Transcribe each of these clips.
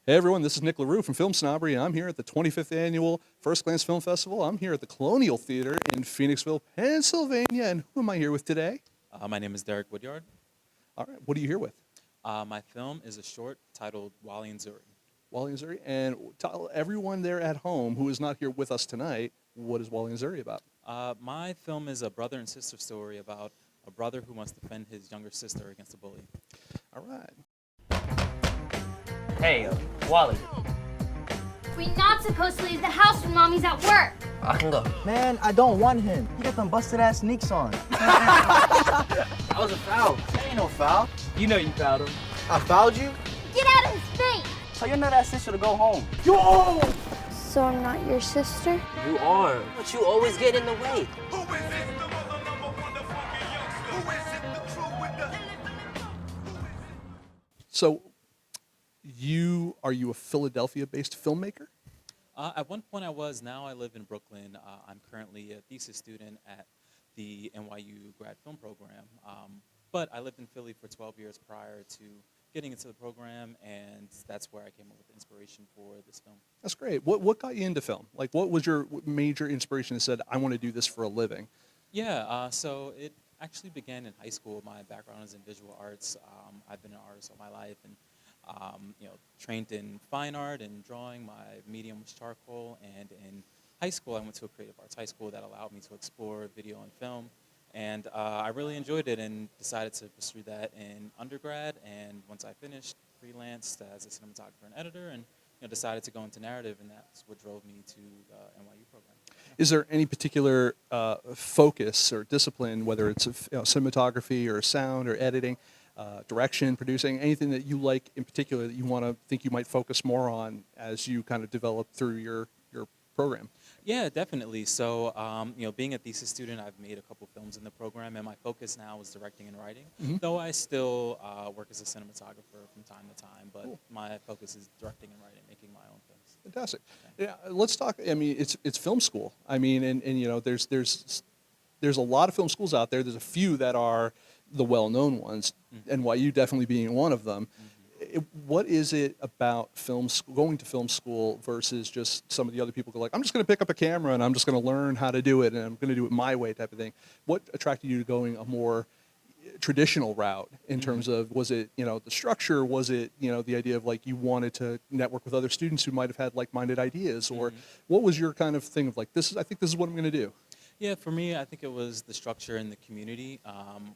Hey everyone, this is Nic LaRue from FilmSnobbery, and I'm here at the 25th Annual FirstGlance Film Festival. I'm here at the Colonial Theater in Phoenixville, Pennsylvania, and who am I here with today? My name is Derrick Woodyard. All right, what are you here with? My film is a short titled WALI ZURI. WALI ZURI, and tell everyone there at home who is not here with us tonight, what is WALI ZURI about? My film is a brother and sister story about a brother who must defend his younger sister against a bully. All right. Hey, Wally. We're not supposed to leave the house when Mommy's at work. I can go. Man, I don't want him. He got them busted ass sneaks on. That was a foul. That ain't no foul. You know you fouled him. I fouled you? Get out of his face! Tell your nut ass sister to go home. Yo! So I'm not your sister? You are. But you always get in the way. So, are you a Philadelphia-based filmmaker? At one point I was. Now I live in Brooklyn. I'm currently a thesis student at the NYU grad film program. But I lived in Philly for 12 years prior to getting into the program, and that's where I came up with the inspiration for this film. That's great. What got you into film? Like, what was your major inspiration that said, I want to do this for a living? Yeah, so it actually began in high school. My background is in visual arts. I've been an artist all my life, and trained in fine art and drawing. My medium was charcoal, and in high school I went to a creative arts high school that allowed me to explore video and film, and I really enjoyed it and decided to pursue that in undergrad. And once I finished, freelanced as a cinematographer and editor, and decided to go into narrative, and that's what drove me to the NYU program. Is there any particular focus or discipline, whether it's cinematography or sound or editing, direction, producing, anything that you like in particular that you think you might focus more on as you kind of develop through your program? Yeah, definitely. So, being a thesis student, I've made a couple films in the program, and my focus now is directing and writing, though I still work as a cinematographer from time to time, but Cool. my focus is directing and writing, making my own films. Fantastic. Yeah, let's talk. I mean, it's film school. I mean, and there's a lot of film schools out there. There's a few that are the well-known ones, NYU definitely being one of them. What is it about film school, going to film school versus just some of the other people go like, I'm just going to pick up a camera and I'm just going to learn how to do it and I'm going to do it my way type of thing? What attracted you to going a more traditional route in terms of, was it, the structure? Was it, the idea of like you wanted to network with other students who might have had like-minded ideas? Or what was your kind of thing of like, I think this is what I'm going to do? Yeah, for me, I think it was the structure and the community.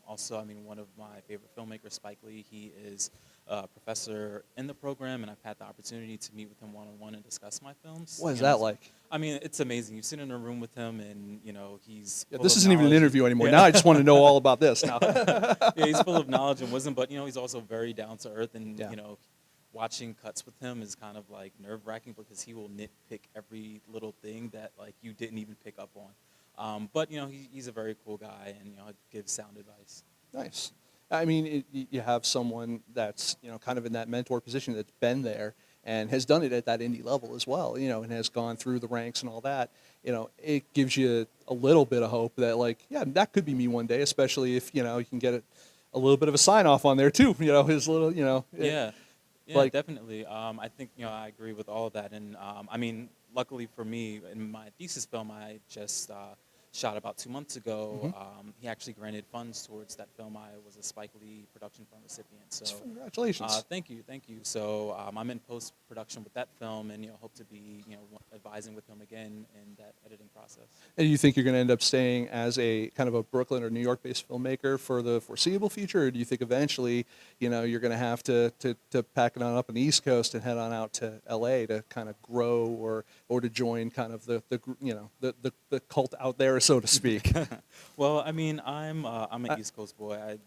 Also, I mean, one of my favorite filmmakers, Spike Lee, he is a professor in the program, and I've had the opportunity to meet with him one-on-one and discuss my films. What is that like? I mean, it's amazing. You sit in a room with him, and he's full This of isn't even an knowledge. interview anymore. Yeah. Now I just want to know all about this now. Yeah, he's full of knowledge and wisdom, but he's also very down to earth, and Yeah. watching cuts with him is kind of like nerve-wracking because he will nitpick every little thing that like you didn't even pick up on. But he's a very cool guy, and gives sound advice. Nice. I mean, you have someone that's kind of in that mentor position that's been there and has done it at that indie level as well, and has gone through the ranks and all that. It gives you a little bit of hope that like, yeah, that could be me one day, especially if you can get a little bit of a sign off on there too. His little Yeah, like- definitely. I think I agree with all of that, and I mean, luckily for me, in my thesis film, I just shot about 2 months ago. He actually granted funds towards that film. I was a Spike Lee Production Fund recipient. So Congratulations. thank you. So I'm in post-production with that film, and hope to be advising with him again in that editing process. And you think you're going to end up staying as a kind of a Brooklyn or New York-based filmmaker for the foreseeable future, or do you think eventually, you're going to have to pack it on up on the East Coast and head on out to LA to kind of grow or to join kind of the cult out there, so to speak? Well, I mean, I'm an East Coast boy. I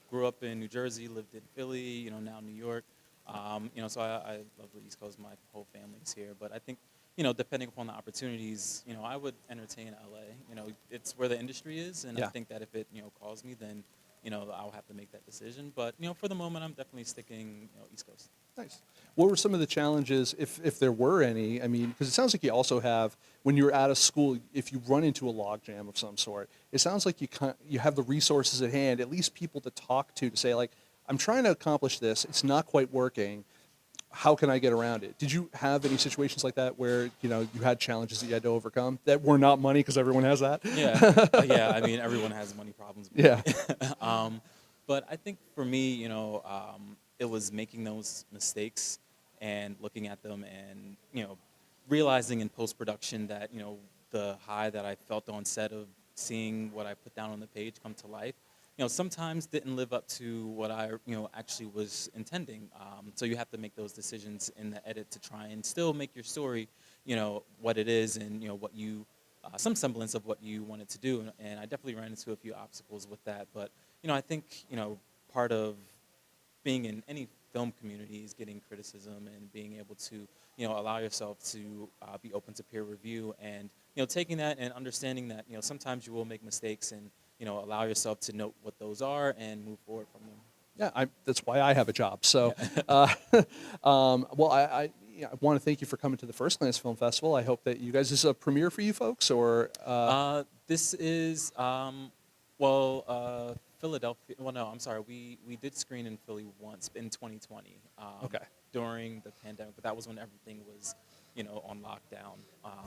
grew up in New Jersey, lived in Philly, now New York. So I love the East Coast. My whole family's here. But I think, depending upon the opportunities, I would entertain LA. It's where the industry is, and Yeah. I think that if it, calls me, then, I'll have to make that decision. But, for the moment, I'm definitely sticking, East Coast. Nice. What were some of the challenges, if there were any? I mean, because it sounds like you also have, when you're out of school, if you run into a logjam of some sort, it sounds like you have the resources at hand, at least people to talk to say, like, I'm trying to accomplish this. It's not quite working. how can I get around it? Did you have any situations like that where, you know, you had challenges that you had to overcome that were not money, because everyone has that? Yeah. I mean, everyone has money problems. Yeah. But I think for me, you know, it was making those mistakes and looking at them and, you know, realizing in post-production that, you know, the high that I felt on set of seeing what I put down on the page come to life, you know, sometimes didn't live up to what I, you know, actually was intending. So you have to make those decisions in the edit to try and still make your story, you know, what it is and, you know, what you, some semblance of what you wanted to do. And I definitely ran into a few obstacles with that. But, you know, I think, you know, part of being in any film community is getting criticism and being able to, you know, allow yourself to be open to peer review and, you know, taking that and understanding that, you know, sometimes you will make mistakes and, you know, allow yourself to note what those are and move forward from them. Yeah, that's why I have a job. So, well, I want to thank you for coming to the FirstGlance Film Festival. I hope that you guys, this is a premiere for you folks, or? This is, Philadelphia. Well, no, I'm sorry. We did screen in Philly once in 2020. Okay. During the pandemic, but that was when everything was, you know, on lockdown.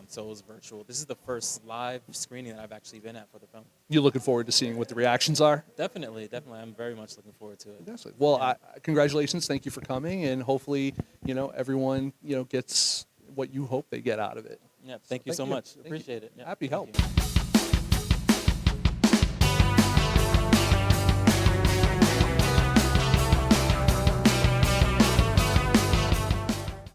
So it was virtual. This is the first live screening that I've actually been at for the film. You looking forward to seeing what the reactions are? Definitely. I'm very much looking forward to it. Definitely. Well, congratulations. Thank you for coming, and hopefully, you know, everyone, you know, gets what you hope they get out of it. Yeah. Thank you so much. Appreciate it. Yeah, Happy help. thank you.